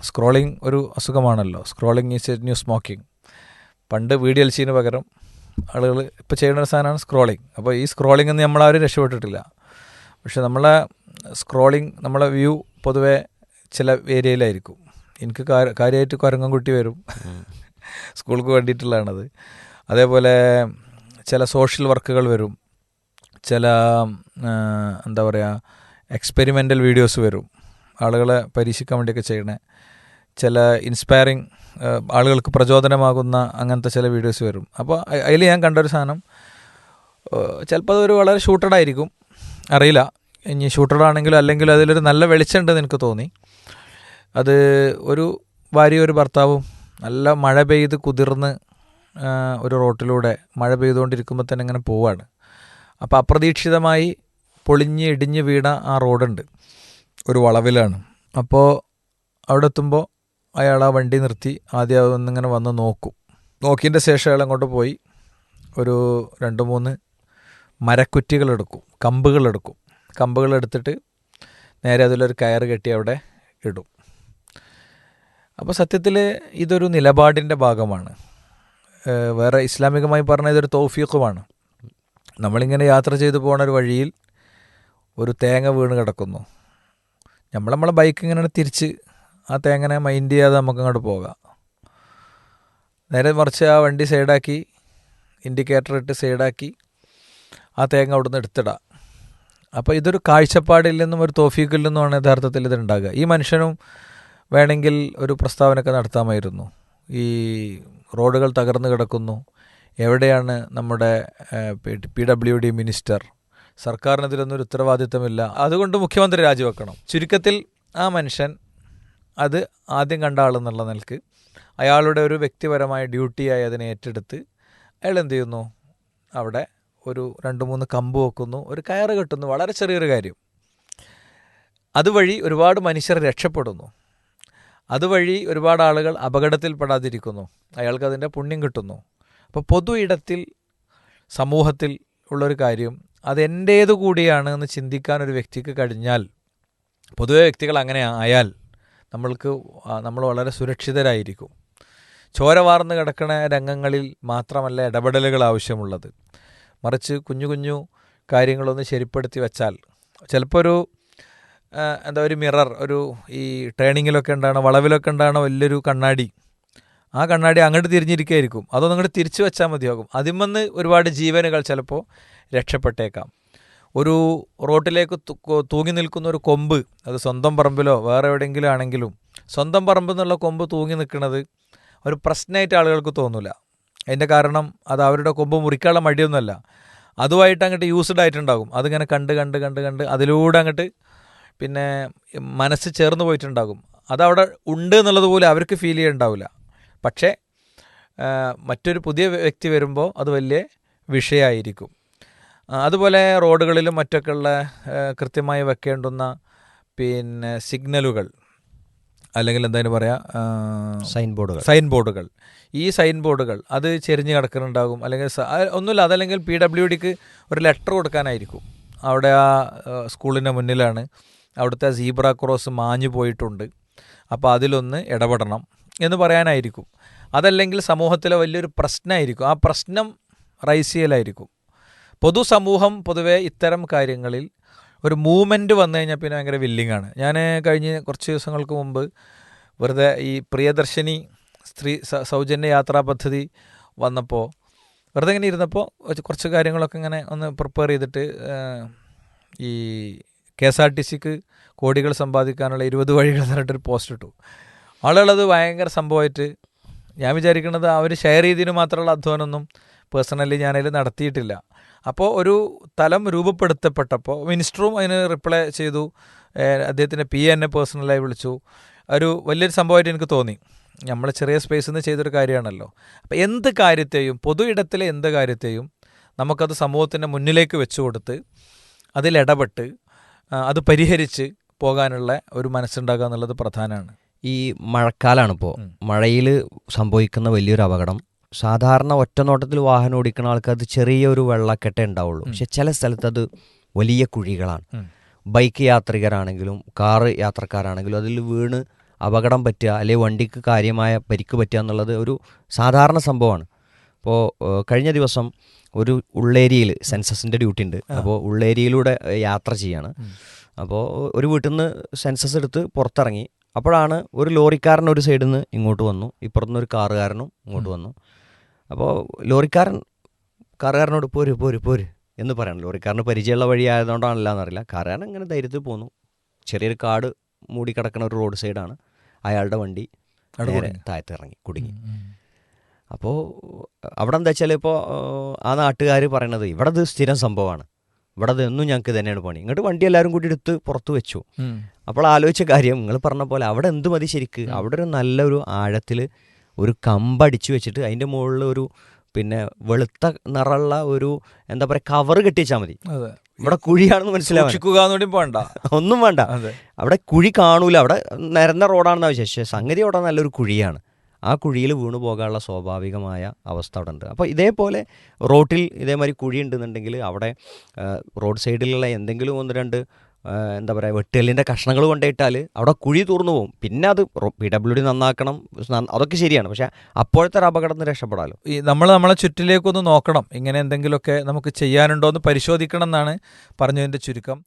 Scrolling ഒരു അസുഖമാണല്ലോ. Scrolling is a new smoking. പണ്ട് VDLC പകരം ആളുകൾ ഇപ്പോൾ ചെയ്യുന്ന ഒരു സാധനമാണ് സ്ക്രോളിംഗ്. അപ്പോൾ ഈ സ്ക്രോളിംഗ് നിന്ന് നമ്മളാരും രക്ഷപ്പെട്ടിട്ടില്ല. പക്ഷെ നമ്മളെ സ്ക്രോളിംഗ്, നമ്മളെ വ്യൂ പൊതുവെ ചില ഏരിയയിലായിരിക്കും. എനിക്ക് കാര്യമായിട്ട് കുരങ്ങൻകുട്ടി വരും, സ്കൂൾക്ക് വേണ്ടിയിട്ടുള്ളതാണത്. അതേപോലെ ചില സോഷ്യൽ വർക്കുകൾ വരും, ചില എന്താ പറയുക എക്സ്പെരിമെൻ്റൽ വീഡിയോസ് വരും, ആളുകളെ പരീക്ഷിക്കാൻ വേണ്ടിയൊക്കെ ചെയ്യണേ. ചില ഇൻസ്പയറിങ് ആളുകൾക്ക് പ്രചോദനമാകുന്ന അങ്ങനത്തെ ചില വീഡിയോസ് വരും. അപ്പോൾ അതിൽ ഞാൻ കണ്ടൊരു സാധനം, ചിലപ്പോൾ അതൊരു വളരെ ഷൂട്ടഡ് ആയിരിക്കും, അറിയില്ല ഇനി ഷൂട്ടഡ് ആണെങ്കിലും അല്ലെങ്കിലും അതിലൊരു നല്ല വെളിച്ചമുണ്ടെന്ന് എനിക്ക് തോന്നി. അത് ഒരു ഭാര്യയും ഒരു ഭർത്താവും നല്ല മഴ പെയ്ത് കുതിർന്ന് ഒരു റോട്ടിലൂടെ മഴ പെയ്തുകൊണ്ടിരിക്കുമ്പോൾ തന്നെ ഇങ്ങനെ പോവാണ്. അപ്പോൾ അപ്രതീക്ഷിതമായി പൊളിഞ്ഞ് ഇടിഞ്ഞ് വീണ ആ റോഡുണ്ട്, ഒരു വളവിലാണ്. അപ്പോൾ അവിടെ എത്തുമ്പോൾ അയാൾ ആ വണ്ടി നിർത്തി ആദ്യം അതൊന്നിങ്ങനെ വന്ന് നോക്കും. നോക്കിയതിൻ്റെ ശേഷം അയാൾ അങ്ങോട്ട് പോയി ഒരു 2-3 മരക്കുറ്റികളെടുക്കും, കമ്പുകളെടുത്തിട്ട് നേരെ അതിലൊരു കയറ് കെട്ടി അവിടെ ഇടും. അപ്പോൾ സത്യത്തിൽ ഇതൊരു നിലപാടിൻ്റെ ഭാഗമാണ്. വേറെ ഇസ്ലാമികമായി പറഞ്ഞാൽ ഇതൊരു തൗഫീഖുമാണ്. നമ്മളിങ്ങനെ യാത്ര ചെയ്തു പോകുന്ന ഒരു വഴിയിൽ ഒരു തേങ്ങ വീണ് കിടക്കുന്നു. നമ്മളെ ബൈക്ക് ഇങ്ങനെ തിരിച്ച് ആ തേങ്ങനെ മൈൻഡ് ചെയ്യാതെ നമുക്കങ്ങോട്ട് പോകാം. നേരെ മറിച്ച് ആ വണ്ടി സൈഡാക്കി, ഇൻഡിക്കേറ്റർ ഇട്ട് സൈഡാക്കി ആ തേങ്ങ അവിടെ നിന്ന് എടുത്തിടാം. അപ്പോൾ ഇതൊരു കാഴ്ചപ്പാടിൽ നിന്നും ഒരു തൗഫീഖിൽ നിന്നുമാണ് യഥാർത്ഥത്തിൽ ഇതുണ്ടാകുക. ഈ മനുഷ്യനും വേണമെങ്കിൽ ഒരു പ്രസ്താവനയൊക്കെ നടത്താമായിരുന്നു. ഈ റോഡുകൾ തകർന്നു കിടക്കുന്നു, എവിടെയാണ് നമ്മുടെ PWD മിനിസ്റ്റർ? സർക്കാരിന് ഇതിലൊന്നും ഒരു ഉത്തരവാദിത്തമില്ല, അതുകൊണ്ട് മുഖ്യമന്ത്രി രാജിവെക്കണം. ചുരുക്കത്തിൽ ആ മനുഷ്യൻ അത് ആദ്യം കണ്ട ആളെന്നുള്ള നിലക്ക് അയാളുടെ ഒരു വ്യക്തിപരമായ ഡ്യൂട്ടിയായി അതിനെ ഏറ്റെടുത്ത് അയാൾ എന്ത് ചെയ്യുന്നു, അവിടെ ഒരു 2-3 കമ്പ് വെക്കുന്നു, ഒരു കയറ് കെട്ടുന്നു. വളരെ ചെറിയൊരു കാര്യം. അതുവഴി ഒരുപാട് മനുഷ്യർ രക്ഷപ്പെടുന്നു, അതുവഴി ഒരുപാട് ആളുകൾ അപകടത്തിൽപ്പെടാതിരിക്കുന്നു, അയാൾക്കതിൻ്റെ പുണ്യം കിട്ടുന്നു. അപ്പോൾ പൊതു ഇടത്തിൽ സമൂഹത്തിൽ ഉള്ളൊരു കാര്യം അതെൻ്റേതു കൂടിയാണ് എന്ന് ചിന്തിക്കാൻ ഒരു വ്യക്തിക്ക് കഴിഞ്ഞാൽ, പൊതുവെ വ്യക്തികൾ അങ്ങനെ ആയാൽ നമ്മൾ വളരെ സുരക്ഷിതരായിരിക്കും. ചോര വാർന്ന് കിടക്കുന്ന രംഗങ്ങളിൽ മാത്രമല്ല ഇടപെടലുകൾ ആവശ്യമുള്ളത്, മറിച്ച് കുഞ്ഞു കുഞ്ഞു കാര്യങ്ങളൊന്ന് ശരിപ്പെടുത്തി വെച്ചാൽ ചിലപ്പോൾ ഒരു മിറർ, ഈ ടേണിങ്ങിലൊക്കെ ഉണ്ടാകണം, വളവിലൊക്കെ ഉണ്ടാകണം വലിയൊരു കണ്ണാടി, ആ കണ്ണാടി അങ്ങോട്ട് തിരിഞ്ഞിരിക്കുകയായിരിക്കും, അതൊന്നും അങ്ങോട്ട് തിരിച്ചു വെച്ചാൽ മതിയാകും. അതിന്മേന്ന് ഒരുപാട് ജീവനുകൾ ചിലപ്പോൾ രക്ഷപ്പെട്ടേക്കാം. ഒരു റോട്ടിലേക്ക് തൂങ്ങി നിൽക്കുന്ന ഒരു കൊമ്പ്, അത് സ്വന്തം പറമ്പിലോ വേറെ എവിടെയെങ്കിലും ആണെങ്കിലും സ്വന്തം പറമ്പിൽ നിന്നുള്ള കൊമ്പ് തൂങ്ങി നിൽക്കുന്നത് ഒരു പ്രശ്നമായിട്ട് ആളുകൾക്ക് തോന്നില്ല. അതിൻ്റെ കാരണം അത് അവരുടെ കൊമ്പ് മുറിക്കാനുള്ള മടിയൊന്നുമല്ല, അതുമായിട്ട് അങ്ങോട്ട് യൂസ്ഡ് ആയിട്ടുണ്ടാകും. അതിങ്ങനെ കണ്ട് അതിലൂടെ അങ്ങോട്ട് പിന്നെ മനസ്സ് ചേർന്ന് പോയിട്ടുണ്ടാകും. അതവിടെ ഉണ്ട് എന്നുള്ളത് പോലും അവർക്ക് ഫീൽ ചെയ്യുന്നുണ്ടാവില്ല. പക്ഷേ മറ്റൊരു പുതിയ വ്യക്തി വരുമ്പോൾ അത് വലിയ വിഷയമായിരിക്കും. അതുപോലെ റോഡുകളിലും മറ്റൊക്കെയുള്ള കൃത്യമായി വെക്കേണ്ടുന്ന പിന്നെ സിഗ്നലുകൾ, അല്ലെങ്കിൽ എന്തായാലും പറയാം സൈൻ ബോർഡുകൾ, ഈ സൈൻ ബോർഡുകൾ അത് ചെരിഞ്ഞ് കിടക്കുന്നുണ്ടാകും, അല്ലെങ്കിൽ ഒന്നുമില്ല, അതല്ലെങ്കിൽ PWDക്ക് ഒരു ലെറ്റർ കൊടുക്കാനായിരിക്കും. അവിടെ ആ സ്കൂളിൻ്റെ മുന്നിലാണ്, അവിടുത്തെ സീബ്ര ക്രോസ് മാഞ്ഞു പോയിട്ടുണ്ട്, അപ്പോൾ അതിലൊന്ന് ഇടപെടണം എന്ന് പറയാനായിരിക്കും. അതല്ലെങ്കിൽ സമൂഹത്തിലെ വലിയൊരു പ്രശ്നമായിരിക്കും, ആ പ്രശ്നം റൈസ് ചെയ്യലായിരിക്കും. പൊതുസമൂഹം പൊതുവെ ഇത്തരം കാര്യങ്ങളിൽ ഒരു മൂവ്മെൻറ്റ് വന്നു കഴിഞ്ഞാൽ പിന്നെ ഭയങ്കര വില്ലിങ്ങാണ്. ഞാൻ കഴിഞ്ഞ് കുറച്ച് ദിവസങ്ങൾക്ക് മുമ്പ് വെറുതെ ഈ പ്രിയദർശിനി സ്ത്രീ സൗജന്യ യാത്രാ പദ്ധതി വന്നപ്പോൾ വെറുതെ ഇങ്ങനെ ഇരുന്നപ്പോൾ കുറച്ച് കാര്യങ്ങളൊക്കെ ഇങ്ങനെ ഒന്ന് പ്രിപ്പയർ ചെയ്തിട്ട് ഈ KSRTCക്ക് കോടികൾ സമ്പാദിക്കാനുള്ള 20 വഴികൾ എന്നിട്ടൊരു പോസ്റ്റ് ഇട്ടു. ആളുകളത് ഭയങ്കര സംഭവമായിട്ട്, ഞാൻ വിചാരിക്കുന്നത് അവർ ഷെയർ ചെയ്തതിന് മാത്രമുള്ള അധ്വാനമൊന്നും പേഴ്സണലി ഞാനതിൽ നടത്തിയിട്ടില്ല. അപ്പോൾ ഒരു തലം രൂപപ്പെടുത്തപ്പെട്ടപ്പോൾ മിനിസ്റ്ററും അതിന് റിപ്ലൈ ചെയ്തു, അദ്ദേഹത്തിൻ്റെ PA എന്നെ പേഴ്സണലായി വിളിച്ചു. ഒരു വലിയൊരു സംഭവമായിട്ട് എനിക്ക് തോന്നി. നമ്മൾ ചെറിയ സ്പേസിൽ നിന്ന് ചെയ്തൊരു കാര്യമാണല്ലോ. അപ്പോൾ എന്ത് കാര്യത്തെയും, പൊതു ഇടത്തിലെ എന്ത് കാര്യത്തെയും നമുക്കത് സമൂഹത്തിൻ്റെ മുന്നിലേക്ക് വെച്ചു കൊടുത്ത് അതിലിടപെട്ട് അത് പരിഹരിച്ച് പോകാനുള്ള ഒരു മനസ്സുണ്ടാകുക എന്നുള്ളത് പ്രധാനമാണ്. ഈ മഴക്കാലമാണിപ്പോൾ, മഴയിൽ സംഭവിക്കുന്ന വലിയൊരു അപകടം, സാധാരണ ഒറ്റനോട്ടത്തിൽ വാഹനം ഓടിക്കുന്ന ആൾക്ക് അത് ചെറിയൊരു വെള്ളക്കെട്ടേ ഉണ്ടാവുള്ളൂ. പക്ഷെ ചില സ്ഥലത്ത് അത് വലിയ കുഴികളാണ്. ബൈക്ക് യാത്രികരാണെങ്കിലും കാറ് യാത്രക്കാരാണെങ്കിലും അതിൽ വീണ് അപകടം പറ്റുക അല്ലെങ്കിൽ വണ്ടിക്ക് കാര്യമായ പരിക്ക് പറ്റുക എന്നുള്ളത് ഒരു സാധാരണ സംഭവമാണ്. അപ്പോൾ കഴിഞ്ഞ ദിവസം ഒരു ഉള്ളേരിയയിൽ സെൻസസിൻ്റെ ഡ്യൂട്ടി ഉണ്ട്. അപ്പോൾ ഉള്ളേരിയയിലൂടെ യാത്ര ചെയ്യാണ്. അപ്പോൾ ഒരു വീട്ടിൽ നിന്ന് സെൻസസ് എടുത്ത് പുറത്തിറങ്ങി. അപ്പോഴാണ് ഒരു ലോറിക്കാരൻ ഒരു സൈഡിൽ നിന്ന് ഇങ്ങോട്ട് വന്നു, ഇപ്പുറത്തുനിന്ന് ഒരു കാറുകാരനും ഇങ്ങോട്ട് വന്നു. അപ്പോൾ കാറുകാരനോട് പോര് എന്ന് പറയണം. ലോറിക്കാരന് പരിചയമുള്ള വഴി ആയതുകൊണ്ടാണല്ലോ എന്നറിയില്ല. കാറുകാരൻ ഇങ്ങനെ ധൈര്യത്തിൽ പോന്നു. ചെറിയൊരു കാട് മൂടിക്കിടക്കുന്ന ഒരു റോഡ് സൈഡാണ്. അയാളുടെ വണ്ടി നേരെ താഴത്ത് ഇറങ്ങി കുടുങ്ങി. അപ്പോൾ അവിടെ എന്താ വെച്ചാൽ ഇപ്പോൾ ആ നാട്ടുകാർ പറയണത് ഇവിടെ ഇത് സ്ഥിരം സംഭവമാണ്, ഇവിടെ അത് എന്നും ഞങ്ങൾക്ക് തന്നെയാണ് പണി. ഇങ്ങോട്ട് വണ്ടി എല്ലാവരും കൂടി എടുത്ത് പുറത്ത് വെച്ചു. അപ്പോൾ ആലോചിച്ച കാര്യം നിങ്ങൾ പറഞ്ഞ പോലെ അവിടെ എന്ത് മതി ശരിക്ക്, അവിടെ ഒരു നല്ലൊരു ആഴത്തിൽ ഒരു കമ്പടിച്ച് വെച്ചിട്ട് അതിൻ്റെ മുകളിൽ ഒരു പിന്നെ വെളുത്ത നിറമുള്ള ഒരു എന്താ പറയുക കവർ കെട്ടിവെച്ചാൽ മതി. ഇവിടെ കുഴിയാണെന്ന് മനസ്സിലാവുക ഒന്നും വേണ്ട. അവിടെ കുഴി കാണൂല, അവിടെ നിരന്ന റോഡാണെന്നാ വിശേഷം. സംഗതി അവിടെ നല്ലൊരു കുഴിയാണ്. ആ കുഴിയിൽ വീണു പോകാനുള്ള സ്വാഭാവികമായ അവസ്ഥ അവിടെ ഉണ്ട്. അപ്പോൾ ഇതേപോലെ റോട്ടിൽ ഇതേമാതിരി കുഴി ഉണ്ടെന്നുണ്ടെങ്കിൽ അവിടെ റോഡ് സൈഡിലുള്ള എന്തെങ്കിലും ഒന്ന് രണ്ട് എന്താ പറയുക വെട്ടുകല്ലിൻ്റെ കഷ്ണങ്ങൾ കൊണ്ടിട്ടാൽ അവിടെ കുഴി തുറന്നു പോകും. പിന്നെ അത് PWD നന്നാക്കണം, അതൊക്കെ ശരിയാണ്. പക്ഷേ അപ്പോഴത്തെ ഒരു അപകടത്തിന് രക്ഷപ്പെടാമല്ലോ. ഈ നമ്മളെ ചുറ്റിലേക്കൊന്ന് നോക്കണം, ഇങ്ങനെ എന്തെങ്കിലുമൊക്കെ നമുക്ക് ചെയ്യാനുണ്ടോ എന്ന് പരിശോധിക്കണം എന്നാണ് പറഞ്ഞതിൻ്റെ ചുരുക്കം.